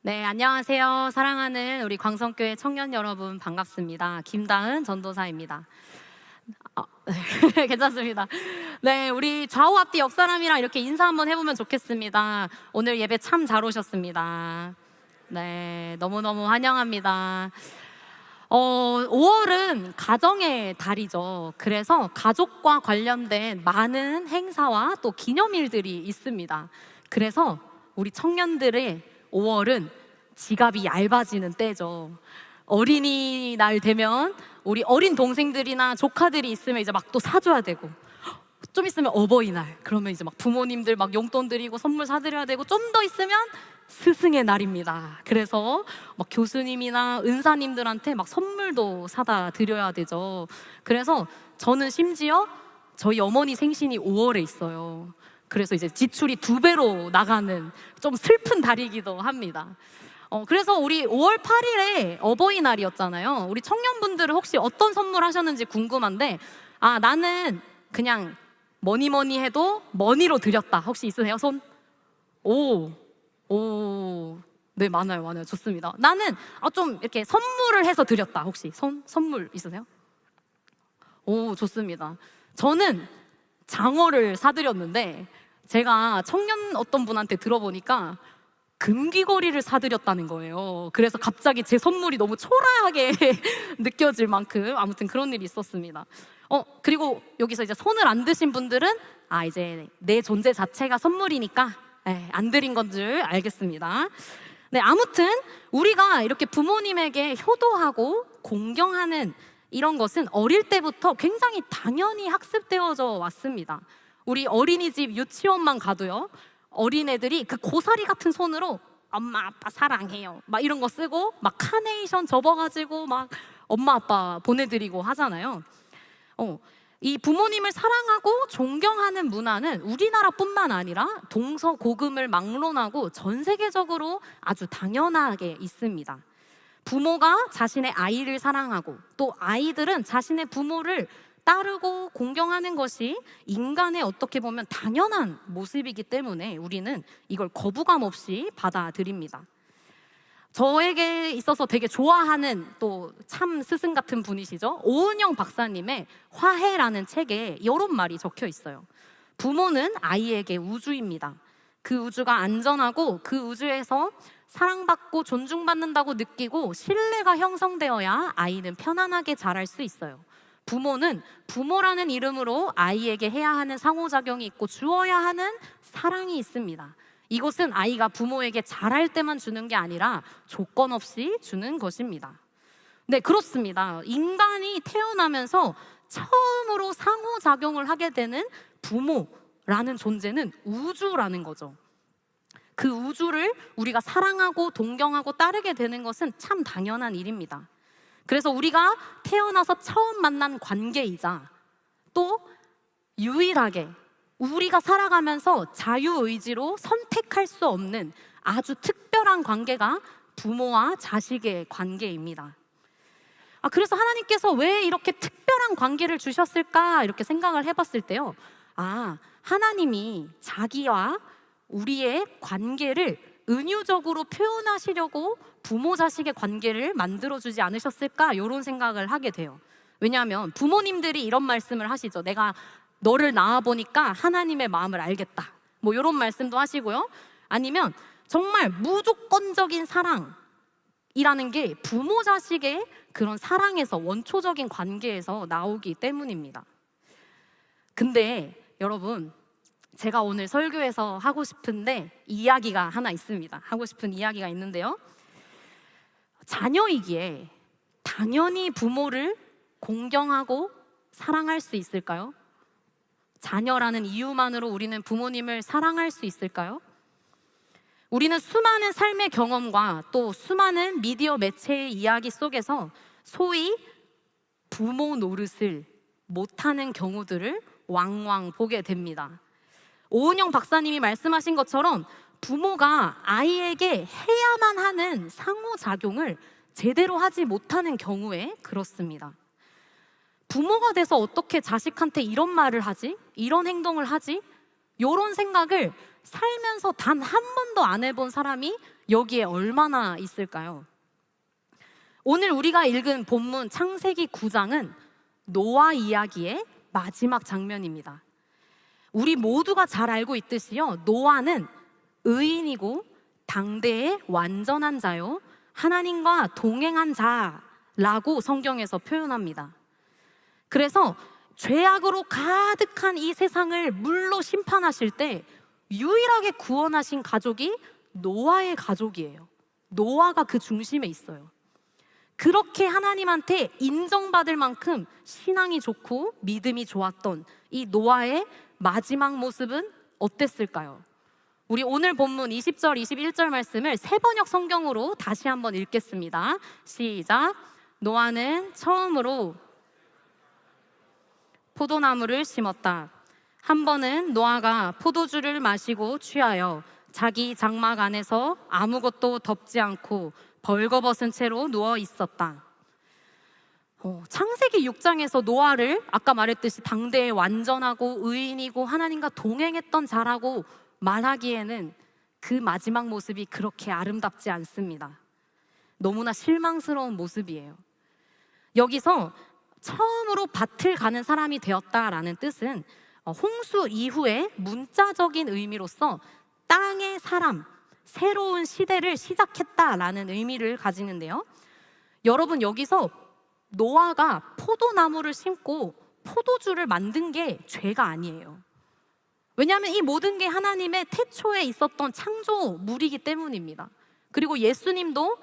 네, 안녕하세요. 사랑하는 우리 광성교회 청년 여러분 반갑습니다. 김다은 전도사입니다. 네, 괜찮습니다. 네, 우리 좌우 앞뒤 옆 사람이랑 이렇게 인사 한번 해보면 좋겠습니다. 오늘 예배 참 잘 오셨습니다. 네, 너무너무 환영합니다. 5월은 가정의 달이죠. 그래서 가족과 관련된 많은 행사와 또 기념일들이 있습니다. 그래서 우리 청년들의 5월은 지갑이 얇아지는 때죠. 어린이날 되면 우리 어린 동생들이나 조카들이 있으면 이제 막 또 사줘야 되고, 좀 있으면 어버이날 그러면 이제 막 부모님들 막 용돈 드리고 선물 사드려야 되고, 좀 더 있으면 스승의 날입니다. 그래서 막 교수님이나 은사님들한테 막 선물도 사다 드려야 되죠. 그래서 저는 심지어 저희 어머니 생신이 5월에 있어요. 그래서 이제 지출이 2배로 나가는 좀 슬픈 달이기도 합니다. 그래서 우리 5월 8일에 어버이날이었잖아요. 우리 청년분들은 혹시 어떤 선물 하셨는지 궁금한데, 나는 그냥 뭐니 해도 머니로 드렸다. 혹시 있으세요? 손? 네, 많아요. 좋습니다. 나는 좀 이렇게 선물을 해서 드렸다. 혹시 선물 있으세요? 좋습니다. 저는 장어를 사드렸는데, 제가 청년 어떤 분한테 들어보니까 금귀걸이를 사드렸다는 거예요. 그래서 갑자기 제 선물이 너무 초라하게 느껴질 만큼 아무튼 그런 일이 있었습니다. 그리고 여기서 이제 손을 안 드신 분들은 이제 내 존재 자체가 선물이니까 안 드린 건 줄 알겠습니다. 네, 아무튼 우리가 이렇게 부모님에게 효도하고 공경하는 이런 것은 어릴 때부터 굉장히 당연히 학습되어져 왔습니다. 우리 어린이집 유치원만 가도요, 어린애들이 그 고사리 같은 손으로 엄마 아빠 사랑해요 막 이런 거 쓰고, 막 카네이션 접어가지고 막 엄마 아빠 보내드리고 하잖아요. 이 부모님을 사랑하고 존경하는 문화는 우리나라뿐만 아니라 동서고금을 막론하고 전 세계적으로 아주 당연하게 있습니다. 부모가 자신의 아이를 사랑하고, 또 아이들은 자신의 부모를 따르고 공경하는 것이 인간의 어떻게 보면 당연한 모습이기 때문에 우리는 이걸 거부감 없이 받아들입니다. 저에게 있어서 되게 좋아하는 또 참 스승 같은 분이시죠. 오은영 박사님의 화해라는 책에 이런 말이 적혀 있어요. 부모는 아이에게 우주입니다. 그 우주가 안전하고 그 우주에서 사랑받고 존중받는다고 느끼고 신뢰가 형성되어야 아이는 편안하게 자랄 수 있어요. 부모는 부모라는 이름으로 아이에게 해야 하는 상호작용이 있고 주어야 하는 사랑이 있습니다. 이것은 아이가 부모에게 잘할 때만 주는 게 아니라 조건 없이 주는 것입니다. 네, 그렇습니다. 인간이 태어나면서 처음으로 상호작용을 하게 되는 부모라는 존재는 우주라는 거죠. 그 우주를 우리가 사랑하고 동경하고 따르게 되는 것은 참 당연한 일입니다. 그래서 우리가 태어나서 처음 만난 관계이자, 또 유일하게 우리가 살아가면서 자유의지로 선택할 수 없는 아주 특별한 관계가 부모와 자식의 관계입니다. 그래서 하나님께서 왜 이렇게 특별한 관계를 주셨을까 이렇게 생각을 해봤을 때요, 하나님이 자기와 우리의 관계를 은유적으로 표현하시려고 부모 자식의 관계를 만들어주지 않으셨을까, 이런 생각을 하게 돼요. 왜냐하면 부모님들이 이런 말씀을 하시죠. 내가 너를 낳아보니까 하나님의 마음을 알겠다, 뭐 이런 말씀도 하시고요. 아니면 정말 무조건적인 사랑이라는 게 부모 자식의 그런 사랑에서, 원초적인 관계에서 나오기 때문입니다. 근데 여러분, 제가 오늘 설교에서 하고 싶은데 이야기가 하나 있습니다. 하고 싶은 이야기가 있는데요, 자녀이기에 당연히 부모를 공경하고 사랑할 수 있을까요? 자녀라는 이유만으로 우리는 부모님을 사랑할 수 있을까요? 우리는 수많은 삶의 경험과 또 수많은 미디어 매체의 이야기 속에서 소위 부모 노릇을 못하는 경우들을 왕왕 보게 됩니다. 오은영 박사님이 말씀하신 것처럼 부모가 아이에게 해야만 하는 상호작용을 제대로 하지 못하는 경우에 그렇습니다. 부모가 돼서 어떻게 자식한테 이런 말을 하지? 이런 행동을 하지? 이런 생각을 살면서 단 한 번도 안 해본 사람이 여기에 얼마나 있을까요? 오늘 우리가 읽은 본문 창세기 9장은 노아 이야기의 마지막 장면입니다. 우리 모두가 잘 알고 있듯이요, 노아는 의인이고 당대의 완전한 자요, 하나님과 동행한 자라고 성경에서 표현합니다. 그래서 죄악으로 가득한 이 세상을 물로 심판하실 때 유일하게 구원하신 가족이 노아의 가족이에요. 노아가 그 중심에 있어요. 그렇게 하나님한테 인정받을 만큼 신앙이 좋고 믿음이 좋았던 이 노아의 마지막 모습은 어땠을까요? 우리 오늘 본문 20절, 21절 말씀을 세번역 성경으로 다시 한번 읽겠습니다. 시작. 노아는 처음으로 포도나무를 심었다. 한 번은 노아가 포도주를 마시고 취하여 자기 장막 안에서 아무것도 덮지 않고 벌거벗은 채로 누워 있었다. 창세기 6장에서 노아를 아까 말했듯이 당대의 완전하고 의인이고 하나님과 동행했던 자라고 말하기에는 그 마지막 모습이 그렇게 아름답지 않습니다. 너무나 실망스러운 모습이에요. 여기서 처음으로 밭을 가는 사람이 되었다라는 뜻은 홍수 이후에 문자적인 의미로서 땅의 사람, 새로운 시대를 시작했다라는 의미를 가지는데요. 여러분, 여기서 노아가 포도나무를 심고 포도주를 만든 게 죄가 아니에요. 왜냐하면 이 모든 게 하나님의 태초에 있었던 창조물이기 때문입니다. 그리고 예수님도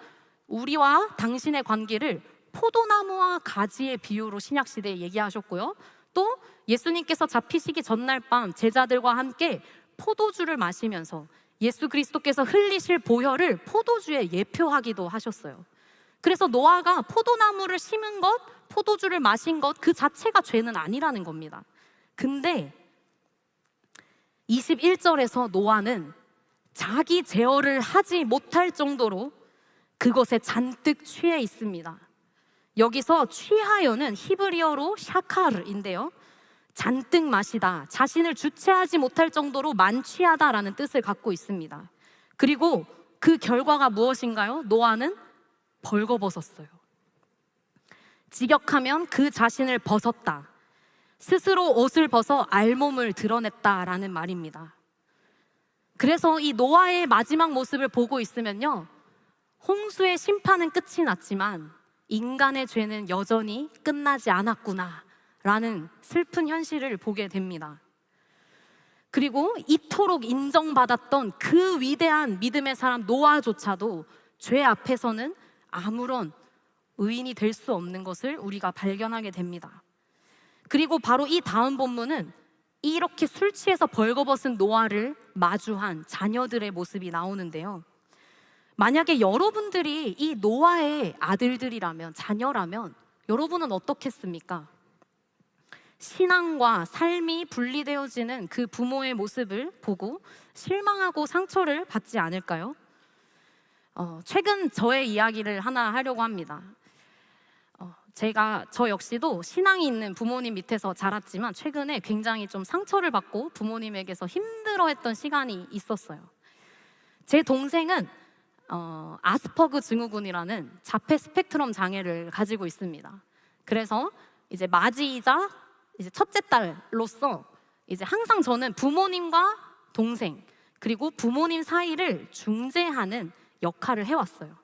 우리와 당신의 관계를 포도나무와 가지의 비유로 신약시대에 얘기하셨고요. 또 예수님께서 잡히시기 전날 밤 제자들과 함께 포도주를 마시면서 예수 그리스도께서 흘리실 보혈을 포도주에 예표하기도 하셨어요. 그래서 노아가 포도나무를 심은 것, 포도주를 마신 것 그 자체가 죄는 아니라는 겁니다. 근데 21절에서 노아는 자기 제어를 하지 못할 정도로 그것에 잔뜩 취해 있습니다. 여기서 취하여는 히브리어로 샤카르인데요, 잔뜩 마시다, 자신을 주체하지 못할 정도로 만취하다라는 뜻을 갖고 있습니다. 그리고 그 결과가 무엇인가요? 노아는 벌거벗었어요. 직역하면 그 자신을 벗었다, 스스로 옷을 벗어 알몸을 드러냈다라는 말입니다. 그래서 이 노아의 마지막 모습을 보고 있으면요, 홍수의 심판은 끝이 났지만 인간의 죄는 여전히 끝나지 않았구나 라는 슬픈 현실을 보게 됩니다. 그리고 이토록 인정받았던 그 위대한 믿음의 사람 노아조차도 죄 앞에서는 아무런 의인이 될 수 없는 것을 우리가 발견하게 됩니다. 그리고 바로 이 다음 본문은 이렇게 술 취해서 벌거벗은 노아를 마주한 자녀들의 모습이 나오는데요. 만약에 여러분들이 이 노아의 아들들이라면, 자녀라면 여러분은 어떻겠습니까? 신앙과 삶이 분리되어지는 그 부모의 모습을 보고 실망하고 상처를 받지 않을까요? 최근 저의 이야기를 하나 하려고 합니다. 저 역시도 신앙이 있는 부모님 밑에서 자랐지만 최근에 굉장히 좀 상처를 받고 부모님에게서 힘들어했던 시간이 있었어요. 제 동생은 아스퍼그 증후군이라는 자폐 스펙트럼 장애를 가지고 있습니다. 그래서 이제 맞이이자 이제 첫째 딸로서 이제 항상 저는 부모님과 동생 그리고 부모님 사이를 중재하는 역할을 해왔어요.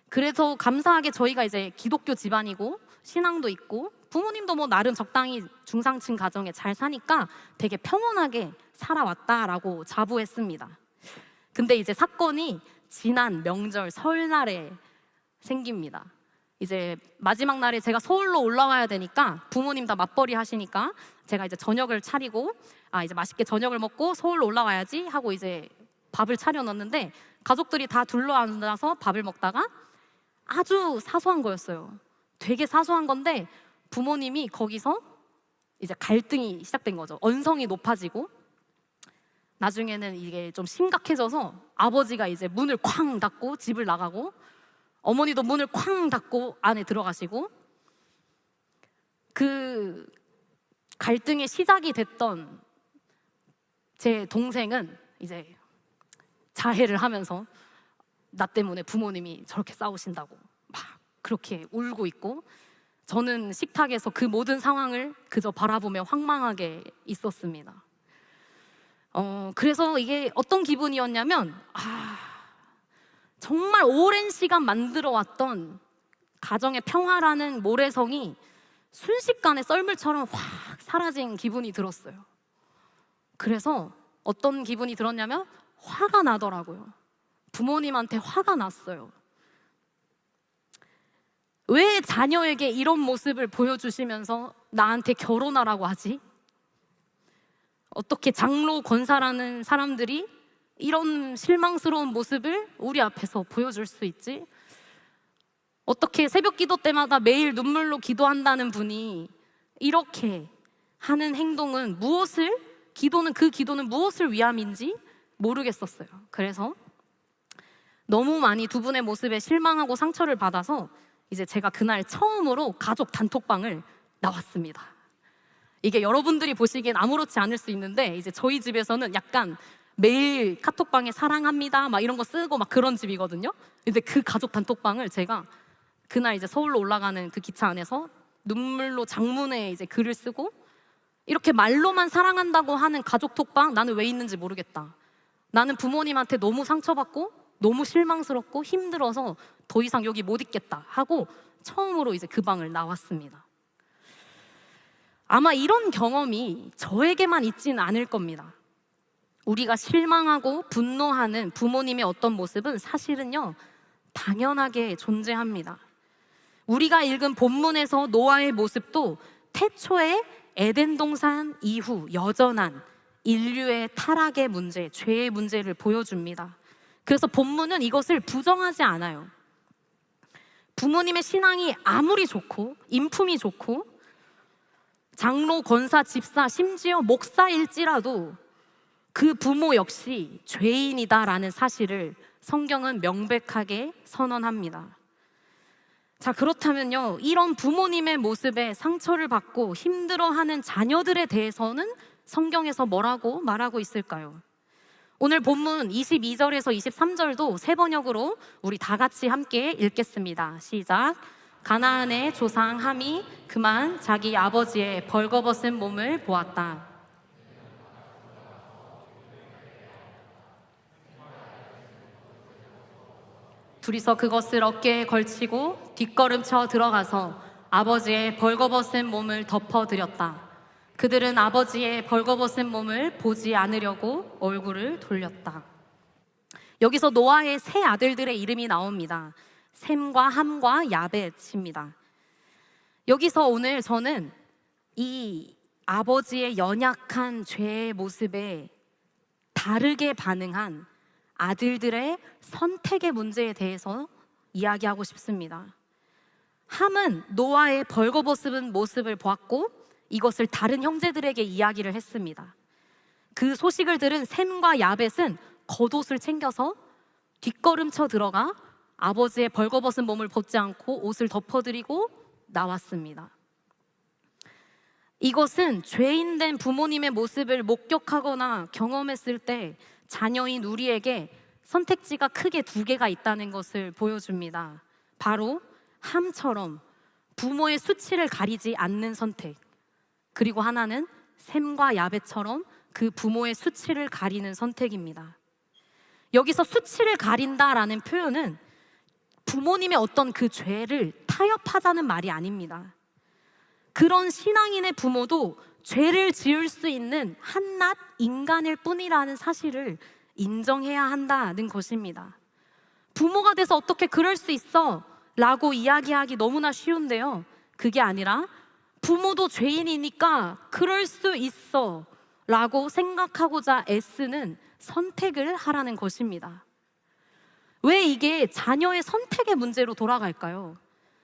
그래서 감사하게 저희가 이제 기독교 집안이고 신앙도 있고 부모님도 뭐 나름 적당히 중상층 가정에 잘 사니까 되게 평온하게 살아왔다라고 자부했습니다. 근데 이제 사건이 지난 명절 설날에 생깁니다. 이제 마지막 날에 제가 서울로 올라와야 되니까 부모님 다 맞벌이 하시니까 제가 이제 저녁을 차리고 이제 맛있게 저녁을 먹고 서울로 올라와야지 하고 이제 밥을 차려놨는데 가족들이 다 둘러앉아서 밥을 먹다가 아주 사소한 거였어요. 되게 사소한 건데 부모님이 거기서 이제 갈등이 시작된 거죠. 언성이 높아지고 나중에는 이게 좀 심각해져서 아버지가 이제 문을 쾅 닫고 집을 나가고 어머니도 문을 쾅 닫고 안에 들어가시고 그 갈등의 시작이 됐던 제 동생은 이제 자해를 하면서 나 때문에 부모님이 저렇게 싸우신다고 막 그렇게 울고 있고, 저는 식탁에서 그 모든 상황을 그저 바라보며 황망하게 있었습니다. 그래서 이게 어떤 기분이었냐면, 정말 오랜 시간 만들어왔던 가정의 평화라는 모래성이 순식간에 썰물처럼 확 사라진 기분이 들었어요. 그래서 어떤 기분이 들었냐면 화가 나더라고요. 부모님한테 화가 났어요. 왜 자녀에게 이런 모습을 보여주시면서 나한테 결혼하라고 하지? 어떻게 장로 권사라는 사람들이 이런 실망스러운 모습을 우리 앞에서 보여줄 수 있지? 어떻게 새벽 기도 때마다 매일 눈물로 기도한다는 분이 이렇게 하는 행동은 그 기도는 무엇을 위함인지 모르겠었어요. 그래서 너무 많이 두 분의 모습에 실망하고 상처를 받아서 이제 제가 그날 처음으로 가족 단톡방을 나왔습니다. 이게 여러분들이 보시기엔 아무렇지 않을 수 있는데, 이제 저희 집에서는 약간 매일 카톡방에 사랑합니다 막 이런 거 쓰고 막 그런 집이거든요. 근데 그 가족 단톡방을 제가 그날 이제 서울로 올라가는 그 기차 안에서 눈물로 장문에 이제 글을 쓰고, 이렇게 말로만 사랑한다고 하는 가족 톡방, 나는 왜 있는지 모르겠다. 나는 부모님한테 너무 상처받고 너무 실망스럽고 힘들어서 더 이상 여기 못 있겠다 하고 처음으로 이제 그 방을 나왔습니다. 아마 이런 경험이 저에게만 있지는 않을 겁니다. 우리가 실망하고 분노하는 부모님의 어떤 모습은 사실은요, 당연하게 존재합니다. 우리가 읽은 본문에서 노아의 모습도 태초에 에덴 동산 이후 여전한 인류의 타락의 문제, 죄의 문제를 보여줍니다. 그래서 본문은 이것을 부정하지 않아요. 부모님의 신앙이 아무리 좋고 인품이 좋고 장로, 권사, 집사, 심지어 목사일지라도 그 부모 역시 죄인이다라는 사실을 성경은 명백하게 선언합니다. 자, 그렇다면요, 이런 부모님의 모습에 상처를 받고 힘들어하는 자녀들에 대해서는 성경에서 뭐라고 말하고 있을까요? 오늘 본문 22절에서 23절도 새 번역으로 우리 다 같이 함께 읽겠습니다. 시작. 가나안의 조상 함이 그만 자기 아버지의 벌거벗은 몸을 보았다. 둘이서 그것을 어깨에 걸치고 뒷걸음쳐 들어가서 아버지의 벌거벗은 몸을 덮어드렸다. 그들은 아버지의 벌거벗은 몸을 보지 않으려고 얼굴을 돌렸다. 여기서 노아의 세 아들들의 이름이 나옵니다. 셈과 함과 야벳입니다. 여기서 오늘 저는 이 아버지의 연약한 죄의 모습에 다르게 반응한 아들들의 선택의 문제에 대해서 이야기하고 싶습니다. 함은 노아의 벌거벗은 모습을 보았고 이것을 다른 형제들에게 이야기를 했습니다. 그 소식을 들은 셈과 야벳은 겉옷을 챙겨서 뒷걸음쳐 들어가 아버지의 벌거벗은 몸을 벗지 않고 옷을 덮어드리고 나왔습니다. 이것은 죄인된 부모님의 모습을 목격하거나 경험했을 때 자녀인 우리에게 선택지가 크게 두 개가 있다는 것을 보여줍니다. 바로 함처럼 부모의 수치를 가리지 않는 선택, 그리고 하나는 셈과 야벳처럼 그 부모의 수치를 가리는 선택입니다. 여기서 수치를 가린다라는 표현은 부모님의 어떤 그 죄를 타협하자는 말이 아닙니다. 그런 신앙인의 부모도 죄를 지을 수 있는 한낱 인간일 뿐이라는 사실을 인정해야 한다는 것입니다. 부모가 돼서 어떻게 그럴 수 있어? 라고 이야기하기 너무나 쉬운데요, 그게 아니라 부모도 죄인이니까 그럴 수 있어 라고 생각하고자 애쓰는 선택을 하라는 것입니다. 왜 이게 자녀의 선택의 문제로 돌아갈까요?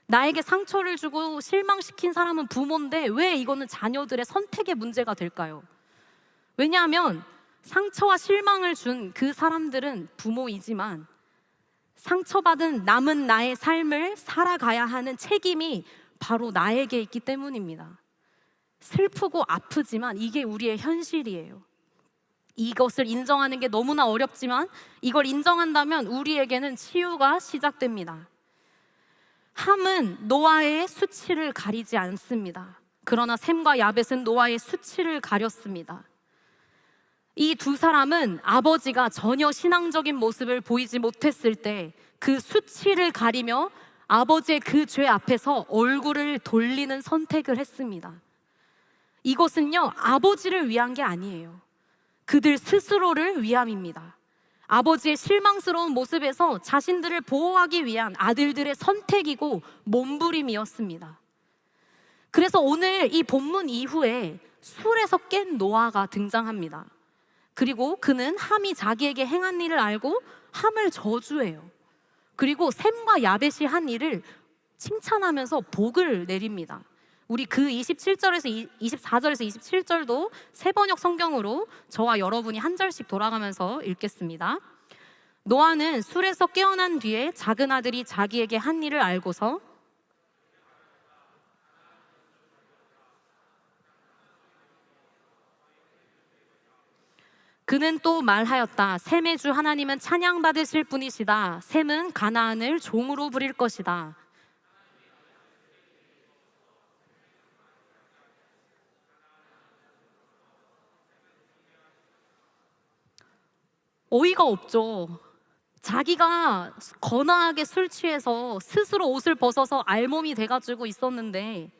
나에게 상처를 주고 실망시킨 사람은 부모인데 왜 이거는 자녀들의 선택의 문제가 될까요? 왜냐하면 상처와 실망을 준 그 사람들은 부모이지만 상처받은 남은 나의 삶을 살아가야 하는 책임이 바로 나에게 있기 때문입니다. 슬프고 아프지만 이게 우리의 현실이에요. 이것을 인정하는 게 너무나 어렵지만 이걸 인정한다면 우리에게는 치유가 시작됩니다. 함은 노아의 수치를 가리지 않습니다. 그러나 셈과 야벳은 노아의 수치를 가렸습니다. 이 두 사람은 아버지가 전혀 신앙적인 모습을 보이지 못했을 때 그 수치를 가리며 아버지의 그 죄 앞에서 얼굴을 돌리는 선택을 했습니다. 이것은요, 아버지를 위한 게 아니에요. 그들 스스로를 위함입니다. 아버지의 실망스러운 모습에서 자신들을 보호하기 위한 아들들의 선택이고 몸부림이었습니다. 그래서 오늘 이 본문 이후에 술에서 깬 노아가 등장합니다. 그리고 그는 함이 자기에게 행한 일을 알고 함을 저주해요. 그리고 셈과 야벳이 한 일을 칭찬하면서 복을 내립니다. 우리 그 27절에서 24절에서 27절도 새 번역 성경으로 저와 여러분이 한 절씩 돌아가면서 읽겠습니다. 노아는 술에서 깨어난 뒤에 작은 아들이 자기에게 한 일을 알고서 그는 또 말하였다. 셈의 주 하나님은 찬양받으실 분이시다. 셈은 가나안을 종으로 부릴 것이다. 어이가 없죠. 자기가 거나하게 술 취해서 스스로 옷을 벗어서 알몸이 돼가지고 있었는데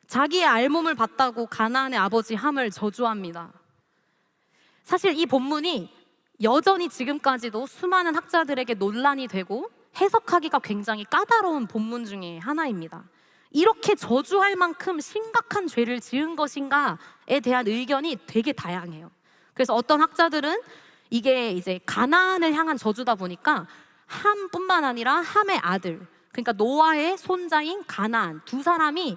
자기의 알몸을 봤다고 가나안의 아버지 함을 저주합니다. 사실 이 본문이 여전히 지금까지도 수많은 학자들에게 논란이 되고 해석하기가 굉장히 까다로운 본문 중에 하나입니다. 이렇게 저주할 만큼 심각한 죄를 지은 것인가에 대한 의견이 되게 다양해요. 그래서 어떤 학자들은 이게 이제 가나안을 향한 저주다 보니까 함뿐만 아니라 함의 아들, 그러니까 노아의 손자인 가나안 두 사람이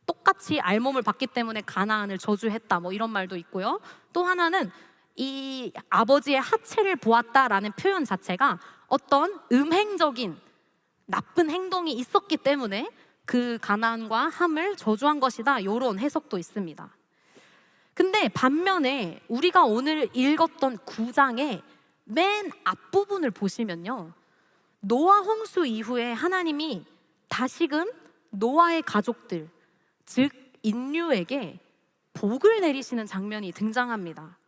똑같이 알몸을 받기 때문에 가나안을 저주했다, 뭐 이런 말도 있고요. 또 하나는 이 아버지의 하체를 보았다라는 표현 자체가 어떤 음행적인 나쁜 행동이 있었기 때문에 그 가나안과 함을 저주한 것이다, 이런 해석도 있습니다. 근데 반면에 우리가 오늘 읽었던 9장의 맨 앞부분을 보시면요, 노아 홍수 이후에 하나님이 다시금 노아의 가족들, 즉 인류에게 복을 내리시는 장면이 등장합니다.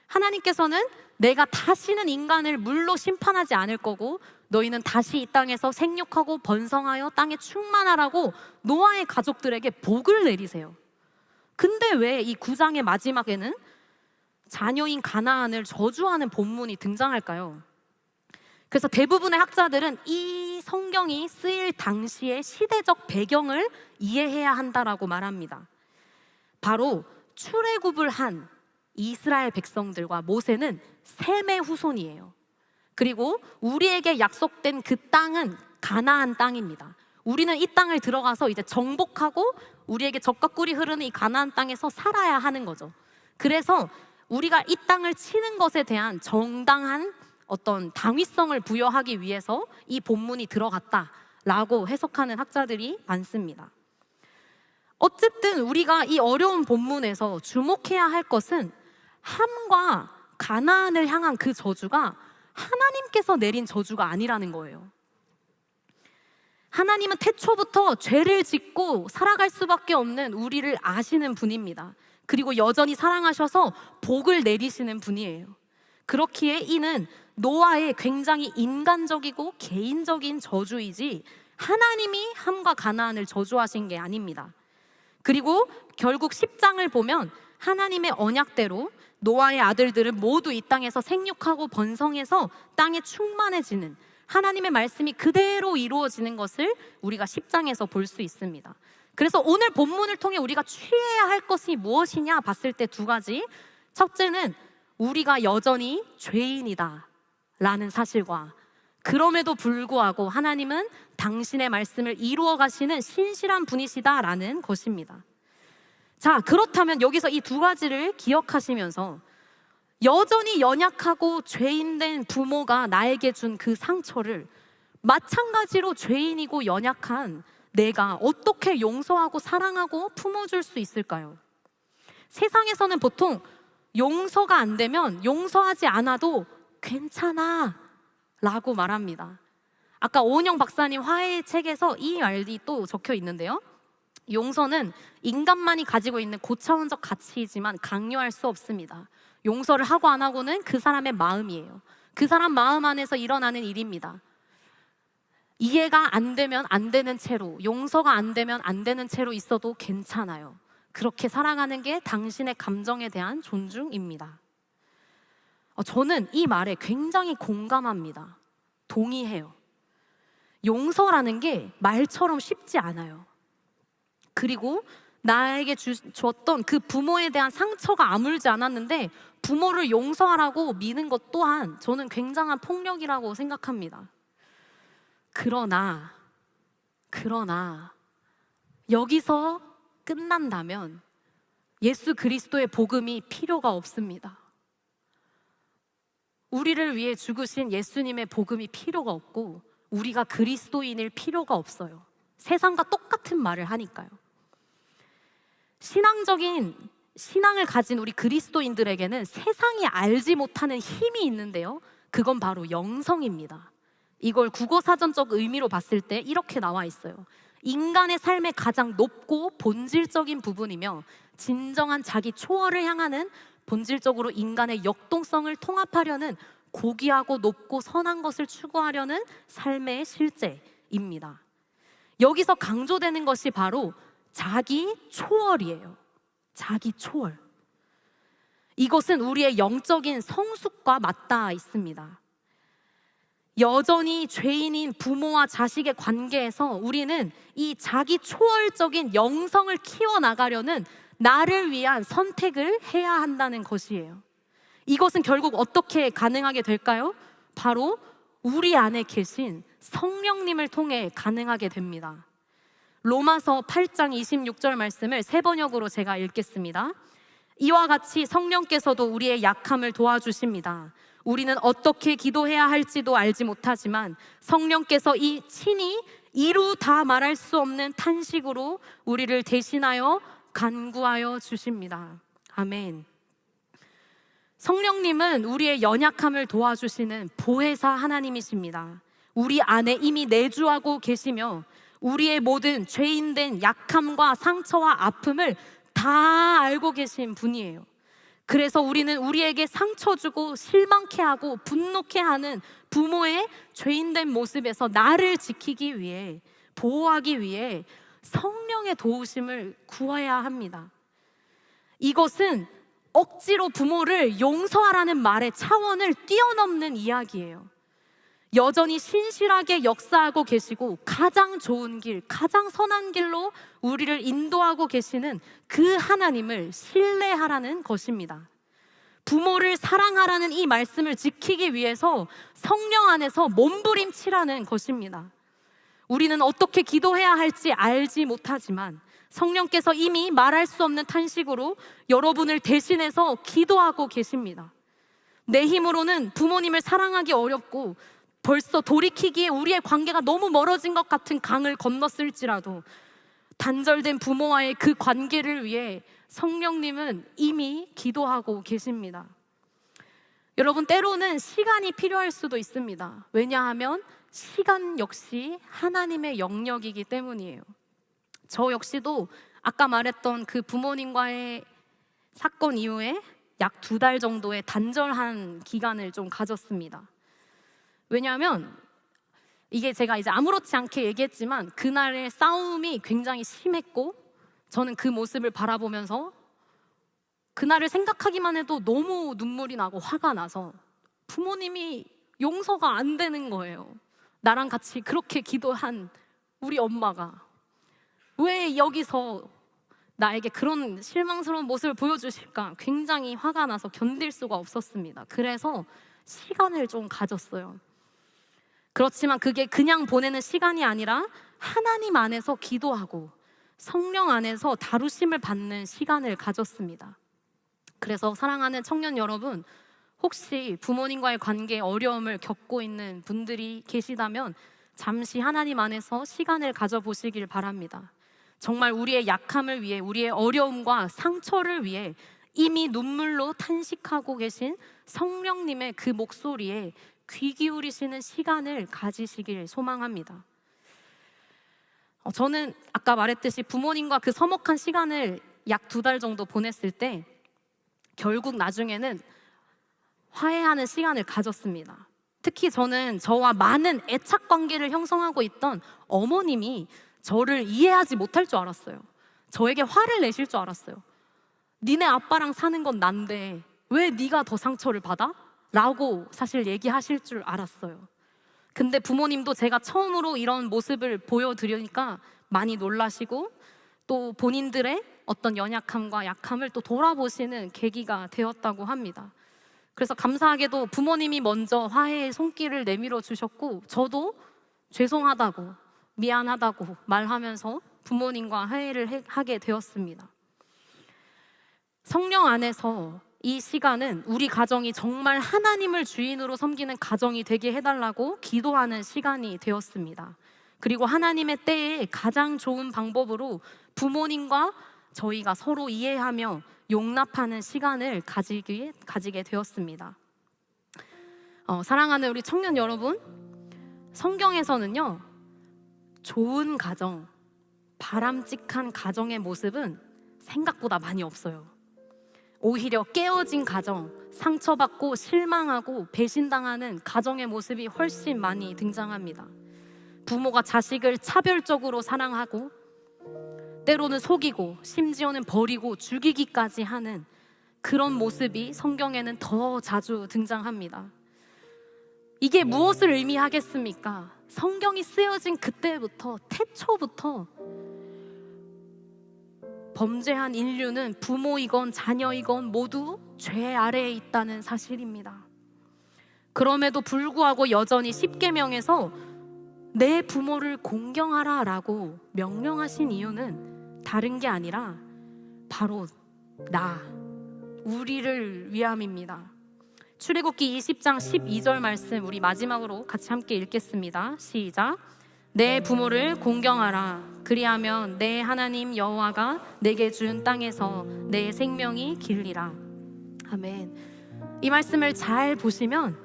하나님께서는 내가 다시는 인간을 물로 심판하지 않을 거고 너희는 다시 이 땅에서 생육하고 번성하여 땅에 충만하라고 노아의 가족들에게 복을 내리세요. 근데 왜 이 9장의 마지막에는 자녀인 가나안을 저주하는 본문이 등장할까요? 그래서 대부분의 학자들은 이 성경이 쓰일 당시의 시대적 배경을 이해해야 한다라고 말합니다. 바로 출애굽을 한 이스라엘 백성들과 모세는 셈의 후손이에요. 그리고 우리에게 약속된 그 땅은 가나안 땅입니다. 우리는 이 땅을 들어가서 이제 정복하고 우리에게 젖과 꿀이 흐르는 이 가나안 땅에서 살아야 하는 거죠. 그래서 우리가 이 땅을 치는 것에 대한 정당한 어떤 당위성을 부여하기 위해서 이 본문이 들어갔다라고 해석하는 학자들이 많습니다. 어쨌든 우리가 이 어려운 본문에서 주목해야 할 것은 함과 가나안을 향한 그 저주가 하나님께서 내린 저주가 아니라는 거예요. 하나님은 태초부터 죄를 짓고 살아갈 수밖에 없는 우리를 아시는 분입니다. 그리고 여전히 사랑하셔서 복을 내리시는 분이에요. 그렇기에 이는 노아의 굉장히 인간적이고 개인적인 저주이지 하나님이 함과 가나안을 저주하신 게 아닙니다. 그리고 결국 10장을 보면 하나님의 언약대로 노아의 아들들은 모두 이 땅에서 생육하고 번성해서 땅에 충만해지는 하나님의 말씀이 그대로 이루어지는 것을 우리가 10장에서 볼 수 있습니다. 그래서 오늘 본문을 통해 우리가 취해야 할 것이 무엇이냐 봤을 때 두 가지. 첫째는 우리가 여전히 죄인이다 라는 사실과 그럼에도 불구하고 하나님은 당신의 말씀을 이루어 가시는 신실한 분이시다라는 것입니다. 자, 그렇다면 여기서 이 두 가지를 기억하시면서 여전히 연약하고 죄인된 부모가 나에게 준 그 상처를 마찬가지로 죄인이고 연약한 내가 어떻게 용서하고 사랑하고 품어줄 수 있을까요? 세상에서는 보통 용서가 안 되면 용서하지 않아도 괜찮아 라고 말합니다. 아까 오은영 박사님 화해 책에서 이 말이 또 적혀 있는데요. 용서는 인간만이 가지고 있는 고차원적 가치이지만 강요할 수 없습니다. 용서를 하고 안 하고는 그 사람의 마음이에요. 그 사람 마음 안에서 일어나는 일입니다. 이해가 안 되면 안 되는 채로, 용서가 안 되면 안 되는 채로 있어도 괜찮아요. 그렇게 살아가는 게 당신의 감정에 대한 존중입니다. 저는 이 말에 굉장히 공감합니다. 동의해요. 용서라는 게 말처럼 쉽지 않아요. 그리고 나에게 줬던 그 부모에 대한 상처가 아물지 않았는데 부모를 용서하라고 미는 것 또한 저는 굉장한 폭력이라고 생각합니다. 그러나 여기서 끝난다면 예수 그리스도의 복음이 필요가 없습니다. 우리를 위해 죽으신 예수님의 복음이 필요가 없고 우리가 그리스도인일 필요가 없어요. 세상과 똑같은 말을 하니까요. 신앙적인 신앙을 가진 우리 그리스도인들에게는 세상이 알지 못하는 힘이 있는데요. 그건 바로 영성입니다. 이걸 국어사전적 의미로 봤을 때 이렇게 나와 있어요. 인간의 삶의 가장 높고 본질적인 부분이며 진정한 자기 초월을 향하는 본질적으로 인간의 역동성을 통합하려는 고귀하고 높고 선한 것을 추구하려는 삶의 실제입니다. 여기서 강조되는 것이 바로 자기 초월이에요. 자기 초월. 이것은 우리의 영적인 성숙과 맞닿아 있습니다. 여전히 죄인인 부모와 자식의 관계에서 우리는 이 자기 초월적인 영성을 키워나가려는 나를 위한 선택을 해야 한다는 것이에요. 이것은 결국 어떻게 가능하게 될까요? 바로 우리 안에 계신 성령님을 통해 가능하게 됩니다. 로마서 8장 26절 말씀을 새 번역으로 제가 읽겠습니다. 이와 같이 성령께서도 우리의 약함을 도와주십니다. 우리는 어떻게 기도해야 할지도 알지 못하지만 성령께서 이 친히 이루 다 말할 수 없는 탄식으로 우리를 대신하여 간구하여 주십니다. 아멘. 성령님은 우리의 연약함을 도와주시는 보혜사 하나님이십니다. 우리 안에 이미 내주하고 계시며 우리의 모든 죄인된 약함과 상처와 아픔을 다 알고 계신 분이에요. 그래서 우리는 우리에게 상처 주고 실망케 하고 분노케 하는 부모의 죄인된 모습에서 나를 지키기 위해, 보호하기 위해 성령의 도우심을 구해야 합니다. 이것은 억지로 부모를 용서하라는 말의 차원을 뛰어넘는 이야기예요. 여전히 신실하게 역사하고 계시고 가장 좋은 길, 가장 선한 길로 우리를 인도하고 계시는 그 하나님을 신뢰하라는 것입니다. 부모를 사랑하라는 이 말씀을 지키기 위해서 성령 안에서 몸부림치라는 것입니다. 우리는 어떻게 기도해야 할지 알지 못하지만 성령께서 이미 말할 수 없는 탄식으로 여러분을 대신해서 기도하고 계십니다. 내 힘으로는 부모님을 사랑하기 어렵고 벌써 돌이키기에 우리의 관계가 너무 멀어진 것 같은 강을 건넜을지라도 단절된 부모와의 그 관계를 위해 성령님은 이미 기도하고 계십니다. 여러분, 때로는 시간이 필요할 수도 있습니다. 왜냐하면 시간 역시 하나님의 영역이기 때문이에요. 저 역시도 아까 말했던 그 부모님과의 사건 이후에 약 2달 정도의 단절한 기간을 좀 가졌습니다. 왜냐하면 이게 제가 이제 아무렇지 않게 얘기했지만 그날의 싸움이 굉장히 심했고 저는 그 모습을 바라보면서 그날을 생각하기만 해도 너무 눈물이 나고 화가 나서 부모님이 용서가 안 되는 거예요. 나랑 같이 그렇게 기도한 우리 엄마가 왜 여기서 나에게 그런 실망스러운 모습을 보여주실까? 굉장히 화가 나서 견딜 수가 없었습니다. 그래서 시간을 좀 가졌어요. 그렇지만 그게 그냥 보내는 시간이 아니라 하나님 안에서 기도하고 성령 안에서 다루심을 받는 시간을 가졌습니다. 그래서 사랑하는 청년 여러분, 혹시 부모님과의 관계에 어려움을 겪고 있는 분들이 계시다면 잠시 하나님 안에서 시간을 가져보시길 바랍니다. 정말 우리의 약함을 위해, 우리의 어려움과 상처를 위해 이미 눈물로 탄식하고 계신 성령님의 그 목소리에 귀 기울이시는 시간을 가지시길 소망합니다. 저는 아까 말했듯이 부모님과 그 서먹한 시간을 약 2달 정도 보냈을 때 결국 나중에는 화해하는 시간을 가졌습니다. 특히 저는 저와 많은 애착 관계를 형성하고 있던 어머님이 저를 이해하지 못할 줄 알았어요. 저에게 화를 내실 줄 알았어요. 니네 아빠랑 사는 건 난데 왜 네가 더 상처를 받아? 라고 사실 얘기하실 줄 알았어요. 근데 부모님도 제가 처음으로 이런 모습을 보여드리니까 많이 놀라시고 또 본인들의 어떤 연약함과 약함을 또 돌아보시는 계기가 되었다고 합니다. 그래서 감사하게도 부모님이 먼저 화해의 손길을 내밀어 주셨고 저도 죄송하다고 미안하다고 말하면서 부모님과 화해를 하게 되었습니다. 성령 안에서 이 시간은 우리 가정이 정말 하나님을 주인으로 섬기는 가정이 되게 해달라고 기도하는 시간이 되었습니다. 그리고 하나님의 때에 가장 좋은 방법으로 부모님과 저희가 서로 이해하며 용납하는 시간을 가지게 되었습니다. 사랑하는 우리 청년 여러분, 성경에서는요, 좋은 가정, 바람직한 가정의 모습은 생각보다 많이 없어요. 오히려 깨어진 가정, 상처받고 실망하고 배신당하는 가정의 모습이 훨씬 많이 등장합니다. 부모가 자식을 차별적으로 사랑하고 때로는 속이고 심지어는 버리고 죽이기까지 하는 그런 모습이 성경에는 더 자주 등장합니다. 이게 무엇을 의미하겠습니까? 성경이 쓰여진 그때부터, 태초부터 범죄한 인류는 부모이건 자녀이건 모두 죄 아래에 있다는 사실입니다. 그럼에도 불구하고 여전히 십계명에서 내 부모를 공경하라 라고 명령하신 이유는 다른 게 아니라 바로 우리를 위함입니다. 출애굽기 20장 12절 말씀 우리 마지막으로 같이 함께 읽겠습니다. 시작. 내 부모를 공경하라. 그리하면 내 하나님 여호와가 내게 준 땅에서 내 생명이 길리라. 아멘. 이 말씀을 잘 보시면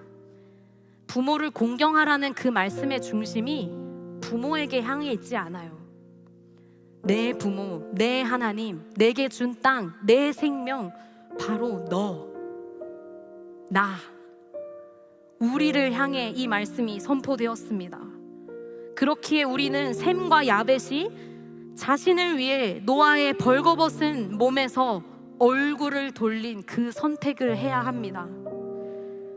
부모를 공경하라는 그 말씀의 중심이 부모에게 향해 있지 않아요. 내 부모, 내 하나님, 내게 준 땅, 내 생명, 바로 우리를 향해 이 말씀이 선포되었습니다. 그렇기에 우리는 셈과 야벳이 자신을 위해 노아의 벌거벗은 몸에서 얼굴을 돌린 그 선택을 해야 합니다.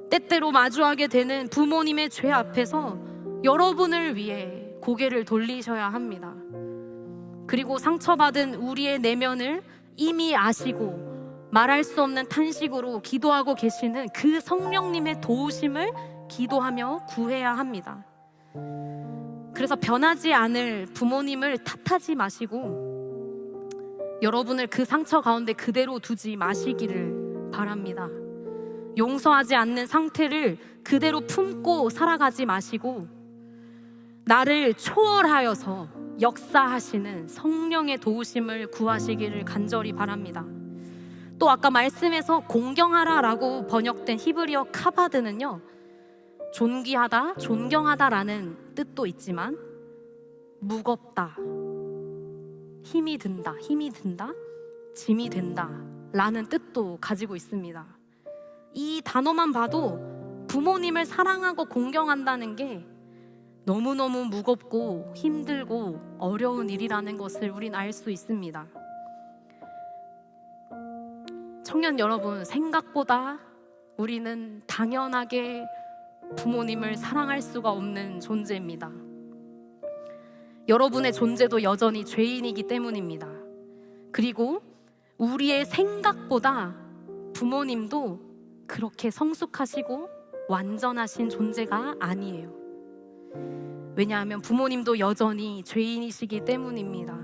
때때로 마주하게 되는 부모님의 죄 앞에서 여러분을 위해 고개를 돌리셔야 합니다. 그리고 상처받은 우리의 내면을 이미 아시고 말할 수 없는 탄식으로 기도하고 계시는 그 성령님의 도우심을 기도하며 구해야 합니다. 그래서 변하지 않을 부모님을 탓하지 마시고 여러분을 그 상처 가운데 그대로 두지 마시기를 바랍니다. 용서하지 않는 상태를 그대로 품고 살아가지 마시고 나를 초월하여서 역사하시는 성령의 도우심을 구하시기를 간절히 바랍니다. 또 아까 말씀에서 공경하라라고 번역된 히브리어 카바드는요, 존귀하다, 존경하다라는 뜻도 있지만 무겁다, 힘이 든다, 짐이 된다 라는 뜻도 가지고 있습니다. 이 단어만 봐도 부모님을 사랑하고 공경한다는 게 너무너무 무겁고 힘들고 어려운 일이라는 것을 우린 알 수 있습니다. 청년 여러분, 생각보다 우리는 당연하게 부모님을 사랑할 수가 없는 존재입니다. 여러분의 존재도 여전히 죄인이기 때문입니다. 그리고 우리의 생각보다 부모님도 그렇게 성숙하시고 완전하신 존재가 아니에요. 왜냐하면 부모님도 여전히 죄인이시기 때문입니다.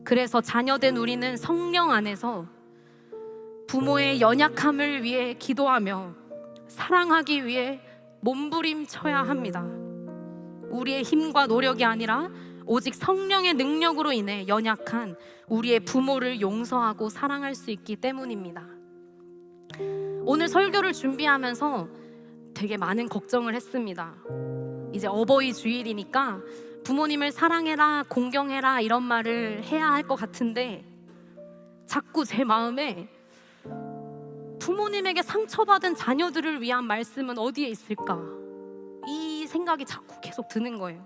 그래서 자녀된 우리는 성령 안에서 부모의 연약함을 위해 기도하며 사랑하기 위해 몸부림쳐야 합니다. 우리의 힘과 노력이 아니라 오직 성령의 능력으로 인해 연약한 우리의 부모를 용서하고 사랑할 수 있기 때문입니다. 오늘 설교를 준비하면서 되게 많은 걱정을 했습니다. 이제 어버이 주일이니까 부모님을 사랑해라, 공경해라 이런 말을 해야 할 것 같은데 자꾸 제 마음에 부모님에게 상처받은 자녀들을 위한 말씀은 어디에 있을까? 이 생각이 자꾸 계속 드는 거예요.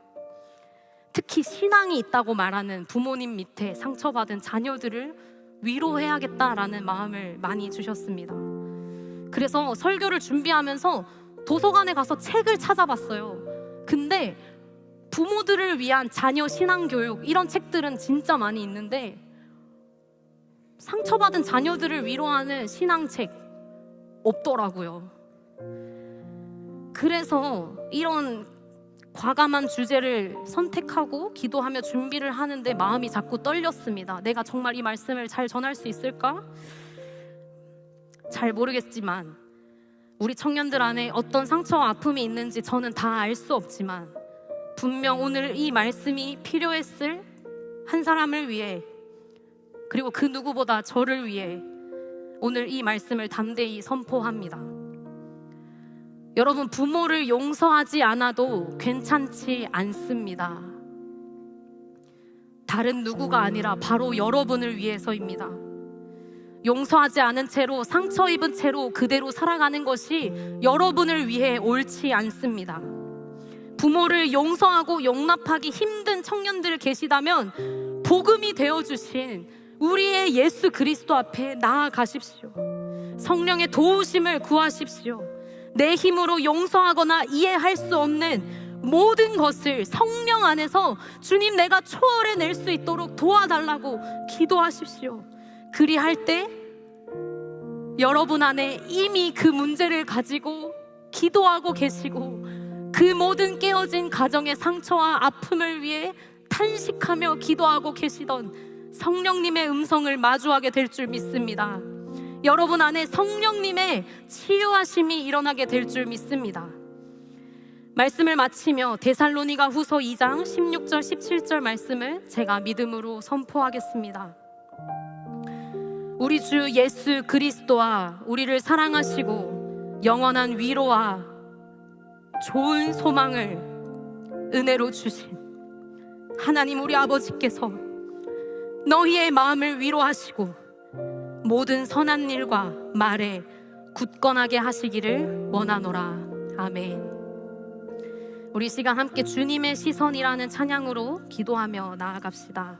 특히 신앙이 있다고 말하는 부모님 밑에 상처받은 자녀들을 위로해야겠다라는 마음을 많이 주셨습니다. 그래서 설교를 준비하면서 도서관에 가서 책을 찾아봤어요. 근데 부모들을 위한 자녀 신앙교육 이런 책들은 진짜 많이 있는데 상처받은 자녀들을 위로하는 신앙책 없더라고요. 그래서 이런 과감한 주제를 선택하고 기도하며 준비를 하는데 마음이 자꾸 떨렸습니다. 내가 정말 이 말씀을 잘 전할 수 있을까? 잘 모르겠지만 우리 청년들 안에 어떤 상처와 아픔이 있는지 저는 다 알 수 없지만 분명 오늘 이 말씀이 필요했을 한 사람을 위해, 그리고 그 누구보다 저를 위해 오늘 이 말씀을 담대히 선포합니다. 여러분, 부모를 용서하지 않아도 괜찮지 않습니다. 다른 누구가 아니라 바로 여러분을 위해서입니다. 용서하지 않은 채로, 상처 입은 채로 그대로 살아가는 것이 여러분을 위해 옳지 않습니다. 부모를 용서하고 용납하기 힘든 청년들 계시다면 복음이 되어주신 우리의 예수 그리스도 앞에 나아가십시오. 성령의 도우심을 구하십시오. 내 힘으로 용서하거나 이해할 수 없는 모든 것을 성령 안에서 주님, 내가 초월해낼 수 있도록 도와달라고 기도하십시오. 그리할 때 여러분 안에 이미 그 문제를 가지고 기도하고 계시고 그 모든 깨어진 가정의 상처와 아픔을 위해 탄식하며 기도하고 계시던 성령님의 음성을 마주하게 될 줄 믿습니다. 여러분 안에 성령님의 치유하심이 일어나게 될 줄 믿습니다. 말씀을 마치며 데살로니가 후서 2장 16절 17절 말씀을 제가 믿음으로 선포하겠습니다. 우리 주 예수 그리스도와 우리를 사랑하시고 영원한 위로와 좋은 소망을 은혜로 주신 하나님 우리 아버지께서 너희의 마음을 위로하시고 모든 선한 일과 말에 굳건하게 하시기를 원하노라. 아멘. 우리 시간 함께 주님의 시선이라는 찬양으로 기도하며 나아갑시다.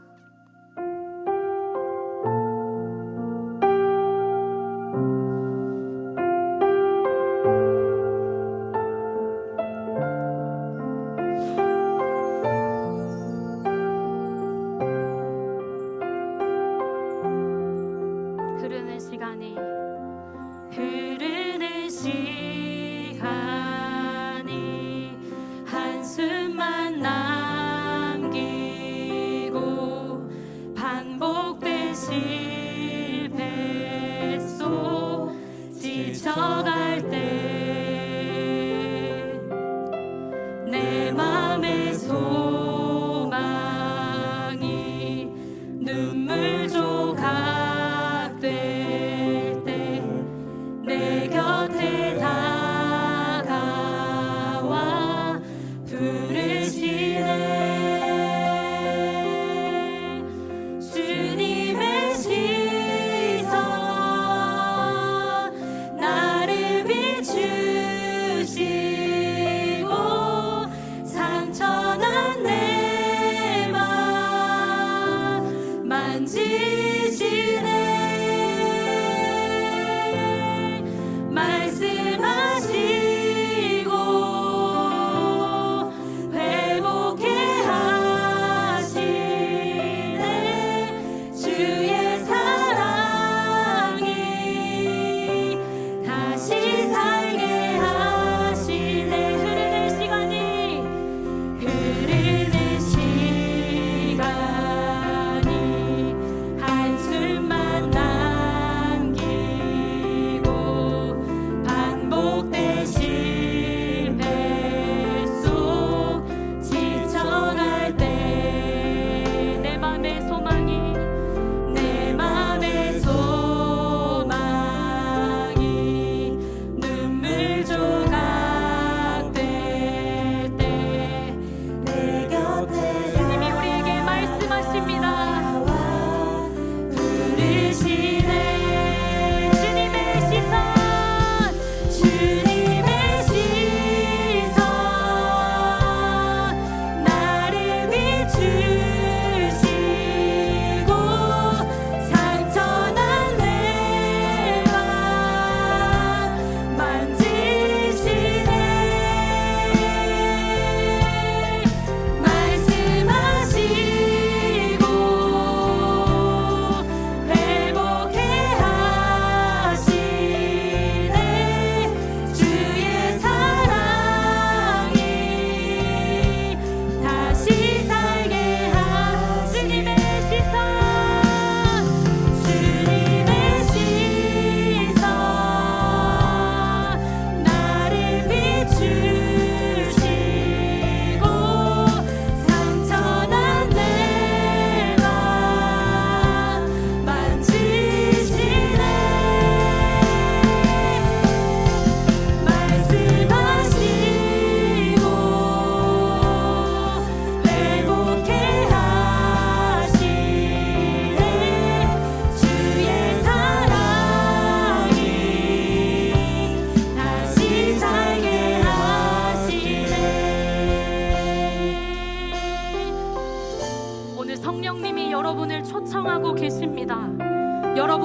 흐르는 시간이 한숨만 남기고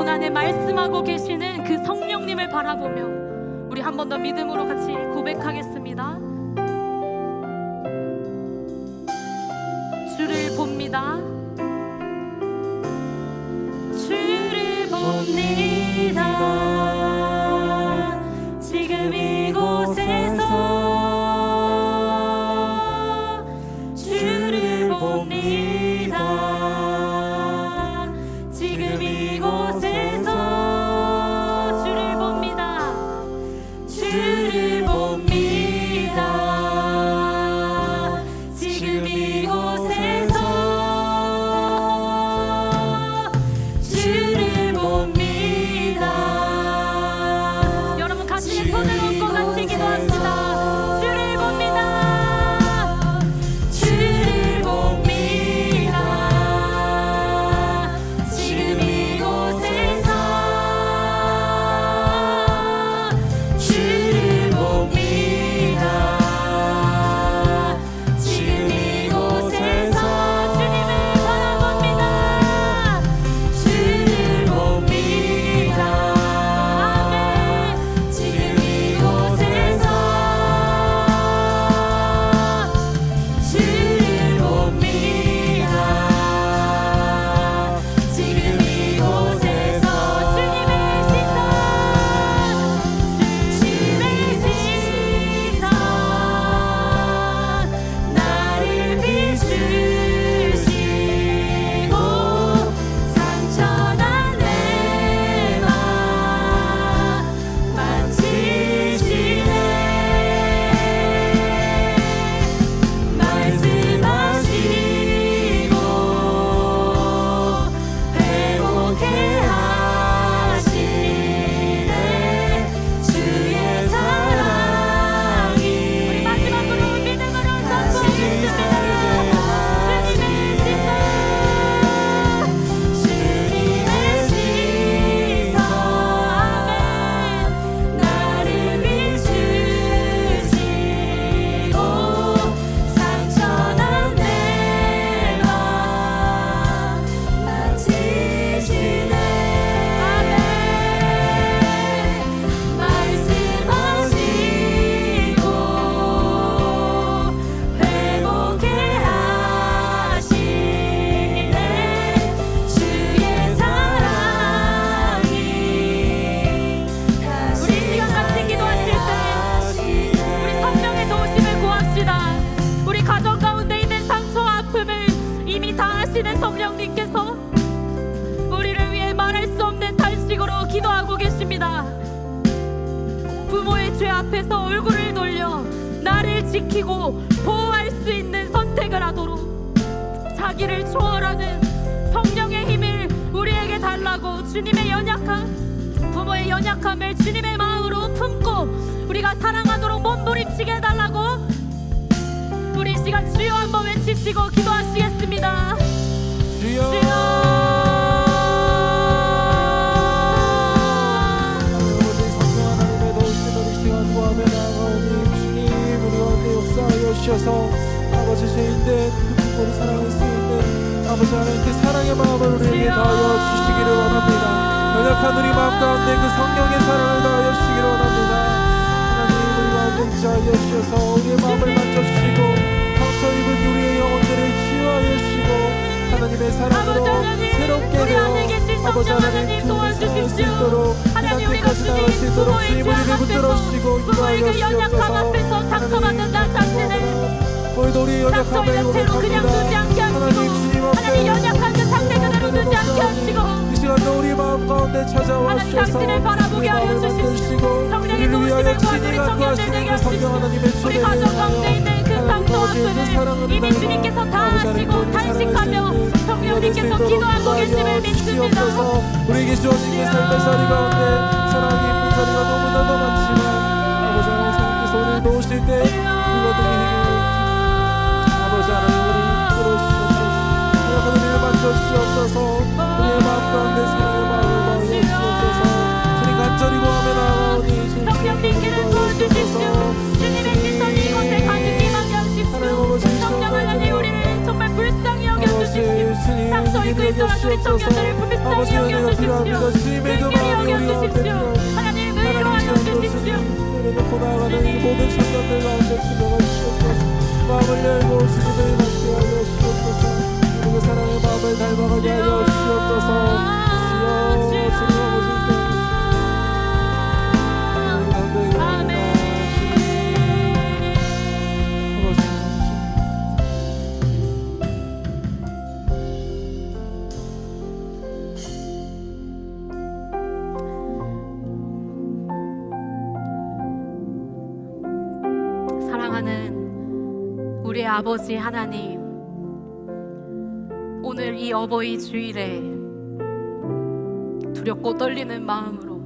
여러분 안에 말씀하고 계시는 그 성령님을 바라보며 우리 한 번 더 믿음으로 같이 고백하겠습니다. 주를 봅니다. 주를 봅니다. 지금 이곳에서 주를 봅니다. 지금 이곳에서 주를 봅니다. 주를 봅니다. 지금 이곳에서 주를 봅니다. 여러분 같이 손을 얹고 같이 기도합시다. 주를 봅니다. 주를 봅니다. 지금 이곳에서 주를 봅니다. 지금 이곳에서 주님을 바라봅니다. 주를 봅니다. 아멘. 지금 이곳에서 주를 봅니다. 지금 이곳에서 주님의 시선, 주님의 시선, 나를 비추시고 상처난 내 맘 만지시네. 말씀하시고 회복해 하시네. 주의 사랑이 우리 마지막으로 믿음으로 선포하겠습니다. 주님의 시선, 아멘. 나를 비추시고 상처난 내 맘 만지시네. 아멘. 말씀하시고 회복해 하시네. 주의 사랑이 우리 시간 같이 기도하실 때 우리 성령의 도우심을 구합시다. 우리 가정 가운데 있는 상처와 아픔을 이미 다 아시는 성령님께서 우리를 위해 말할 수 없는 탄식으로 기도하고 계십니다. 부모의 죄 앞에서 얼굴을 돌려 나를 지키고 보호할 수 있는 선택을 하도록 자기를 초월하는 성령의 힘을 우리에게 달라고 주님의 연약함, 부모의 연약함을 주님의 마음으로 품고 우리가 사랑하도록 몸부림치게 해달라고 우리 이 시간 주여 한번 외치시고 기도하시겠습니다. 주여 주여. 하나님의 도우심을 이 시간 구하며 나아가오니 주님 우리 가운데 역사하여 주셔서 아버지 죄인된 그 부모를 사랑할 수 있는 아버지 하나님 그 사랑의 마음을 우리에게 다하여 주시기를 원합니다. 연약한 우리 마음 가운데 그 성령의 사랑을 다하여 주시기를 원합니다. 하나님 우리 가운데 있자하여 주셔서 우리의 마음을 만져주시고 상처 입은 우리의 영혼들을 치유하여 주시고 하나님의 사랑으로 아버지 하나님, 새롭게 우리 안에 되어 계신 아버지 성령 하나님 하나님 도와주십시오. 하나님 우리가 우리가 나갈 수 있도록 부모의 주님 죄악 우리를 붙들어 앞에서, 주시고 부모의 그 인도하여 연약함 앞에서 주옵소서. 상처받는 나 자신을 오늘도 우리 연약함을 상처 있는 채로 그냥 두지 않게 하나님 하시고 주님 하나님 연약한 그 상태 그대로 두지 않게 하시고 이 시간도 우리 마음 가운데 찾아와 하나님 주셔서 당신을 바라보게 하여 우리 마음을 주십시오. 만드시고 성령의 우리를 위하여 도우심을 구하는 우리 친히 청년들 간구하시는 되게 그 성령 하십시오. 하나님의 우리 초대를 가정 가운데 있는 그 상처 아픔을 이미 주님께서 다 하시고 탄식하며 성령님께서 기도하고 계심을 믿습니다. 우리에게 주어진 그 삶의 자리 가운데 사랑이 있는 자리가 너무나도 많지만 아버지 하나님 성령께서 우리를 도우실 때 우리가 되게 아버지 하나님 우리를 이끌어 주시옵소서. 연약한 우리를 만져주시옵소서. 우리의 마음 가운데 사랑의 마음을 넣어 주시옵소서. 주님 간절히 구하며 나아오니 성령님께는 도와주십시오. 주님의 시선이 이곳에 가득히 임하게 하십시오. 성령 하나님 우리를 정말 불쌍히 여겨주십시오. 상처 입은 은혜를 여겨주시옵소서. 아버지 은혜가 필요합니다. 주님의 그 마음이 우리 가운데 필요합니다. 하나님 하나님 의로하여 시간도 주십시오. 주님 놓고 나아가는 이 모든 청년들 가운데 주님을 주옵소서. 마음을 열고 주님을 맞게 하여 주옵소서. 주님의 사랑의 마음을 닮아가게 하여 주옵소서. 주여 주님 아버지 사랑하는 우리 아버지 하나님, 오늘 이 어버이 주일에 두렵고 떨리는 마음으로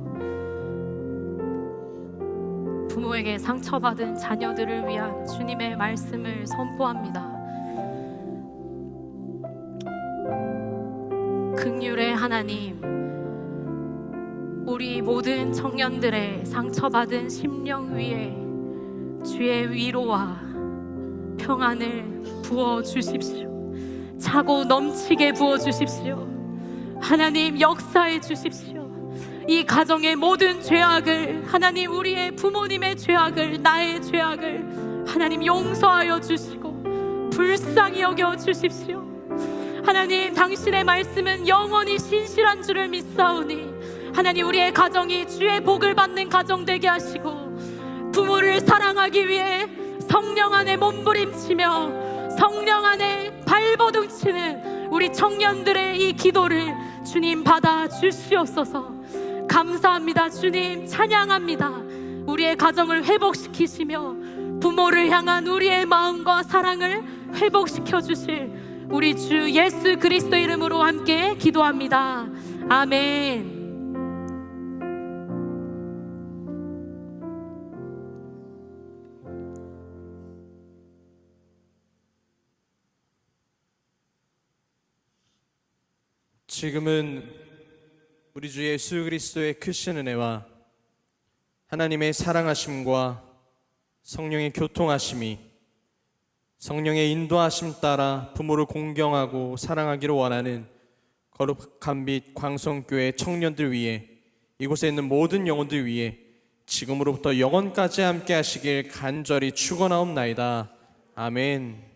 부모에게 상처받은 자녀들을 위한 주님의 말씀을 선포합니다. 긍휼의 하나님, 우리 모든 청년들의 상처받은 심령 위에 주의 위로와 평안을 부어주십시오. 차고 넘치게 부어주십시오. 하나님 역사해 주십시오. 이 가정의 모든 죄악을, 하나님 우리의 부모님의 죄악을, 나의 죄악을 하나님 용서하여 주시고 불쌍히 여겨 주십시오. 하나님 당신의 말씀은 영원히 신실한 줄을 믿사오니 하나님 우리의 가정이 주의 복을 받는 가정 되게 하시고, 부모를 사랑하기 위해 성령 안에 몸부림치며 성령 안에 발버둥치는 우리 청년들의 이 기도를 주님 받아 주시옵소서. 감사합니다. 주님 찬양합니다. 우리의 가정을 회복시키시며 부모를 향한 우리의 마음과 사랑을 회복시켜 주실 우리 주 예수 그리스도 이름으로 함께 기도합니다. 아멘. 지금은 우리 주 예수 그리스도의 크신 은혜와 하나님의 사랑하심과 성령의 교통하심이, 성령의 인도하심 따라 부모를 공경하고 사랑하기를 원하는 거룩한 빛 광성교회 청년들 위해, 이곳에 있는 모든 영혼들 위해 지금으로부터 영원까지 함께 하시길 간절히 축원하옵나이다. 아멘.